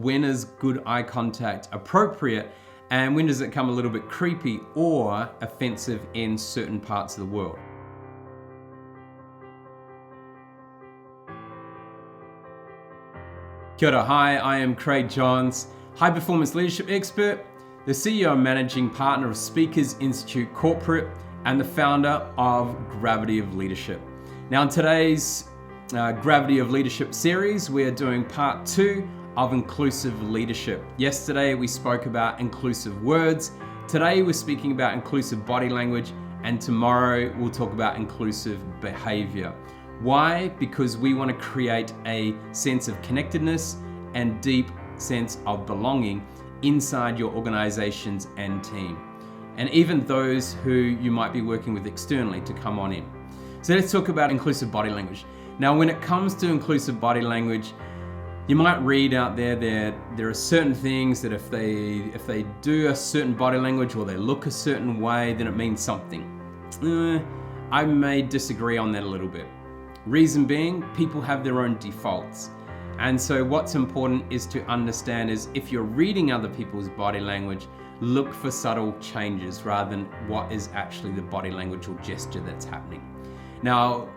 when is good eye contact appropriate and when does it come a little bit creepy or offensive in certain parts of the world. Kia ora, hi, I am Craig Johns, high performance leadership expert, the CEO and managing partner of Speakers Institute Corporate, and the founder of Gravity of Leadership. Now in today's Gravity of Leadership series, we are doing part 2 of inclusive leadership. Yesterday we spoke about inclusive words, today we're speaking about inclusive body language, and tomorrow we'll talk about inclusive behavior. Why? Because we want to create a sense of connectedness and deep sense of belonging inside your organizations and team, and even those who you might be working with externally to come on in. So let's talk about inclusive body language. Now, when it comes to inclusive body language, you might read out there there are certain things that if they do a certain body language or they look a certain way, then it means something. I may disagree on that a little bit. Reason being, people have their own defaults. And so what's important is to understand is if you're reading other people's body language, look for subtle changes rather than what is actually the body language or gesture that's happening. Now,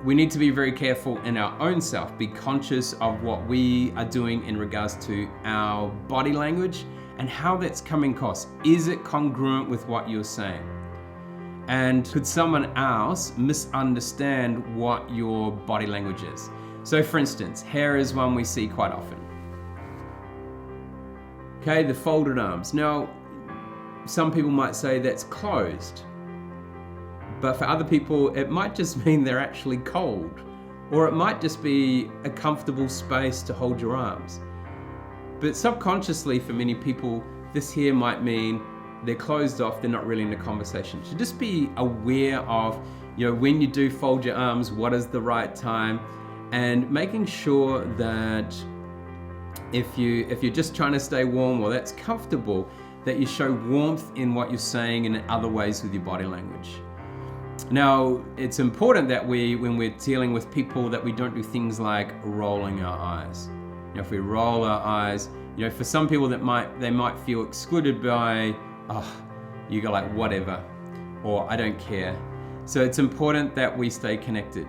we need to be very careful in our own self, be conscious of what we are doing in regards to our body language and how that's coming across. Is it congruent with what you're saying? And could someone else misunderstand what your body language is? So for instance, hair is one we see quite often. Okay, the folded arms. Now, some people might say that's closed, but for other people, it might just mean they're actually cold, or it might just be a comfortable space to hold your arms. But subconsciously, for many people, this here might mean they're closed off, they're not really in the conversation. So just be aware of, when you do fold your arms, what is the right time, and making sure that if you're just trying to stay warm or that's comfortable, that you show warmth in what you're saying and in other ways with your body language. Now, it's important that when we're dealing with people, that we don't do things like rolling our eyes. If we roll our eyes, for some people they might feel excluded by, you go like whatever, or I don't care. So it's important that we stay connected.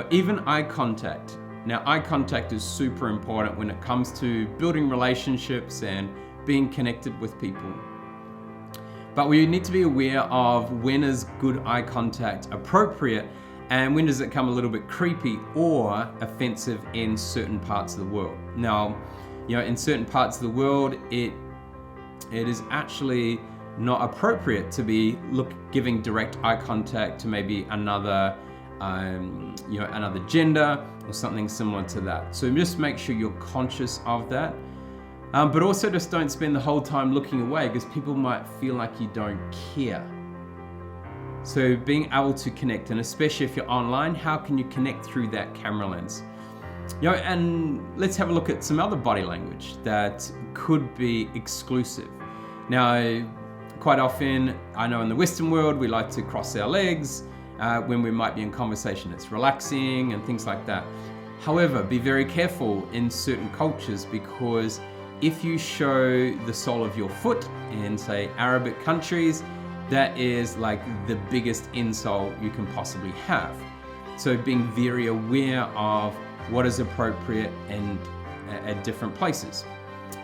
Even eye contact. Now, eye contact is super important when it comes to building relationships and being connected with people. But we need to be aware of when is good eye contact appropriate and when does it come a little bit creepy or offensive in certain parts of the world. Now, in certain parts of the world, it is actually not appropriate to be giving direct eye contact to maybe another gender or something similar to that. So just make sure you're conscious of that. But also just don't spend the whole time looking away, because people might feel like you don't care. So being able to connect, and especially if you're online, how can you connect through that camera lens? And let's have a look at some other body language that could be exclusive. Now, quite often, I know in the Western world, we like to cross our legs when we might be in conversation. It's relaxing and things like that. However, be very careful in certain cultures, because if you show the sole of your foot in, say, Arabic countries, that is like the biggest insult you can possibly have. So being very aware of what is appropriate and at different places.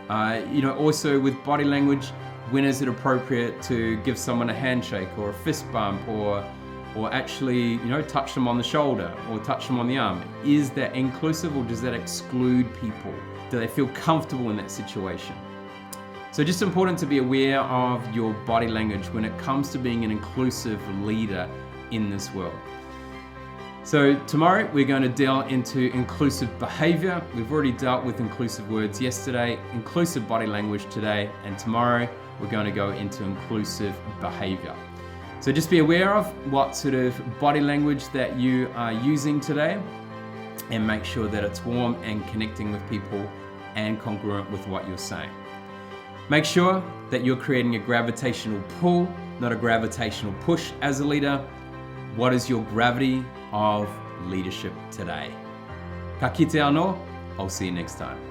Also with body language, when is it appropriate to give someone a handshake or a fist bump or actually, touch them on the shoulder or touch them on the arm? Is that inclusive or does that exclude people? Do they feel comfortable in that situation? So just important to be aware of your body language when it comes to being an inclusive leader in this world. So tomorrow we're going to delve into inclusive behavior. We've already dealt with inclusive words yesterday, inclusive body language today, and tomorrow we're going to go into inclusive behavior. So just be aware of what sort of body language that you are using today, and make sure that it's warm and connecting with people and congruent with what you're saying. Make sure that you're creating a gravitational pull, not a gravitational push as a leader. What is your gravity of leadership today? Ka kite anō. I'll see you next time.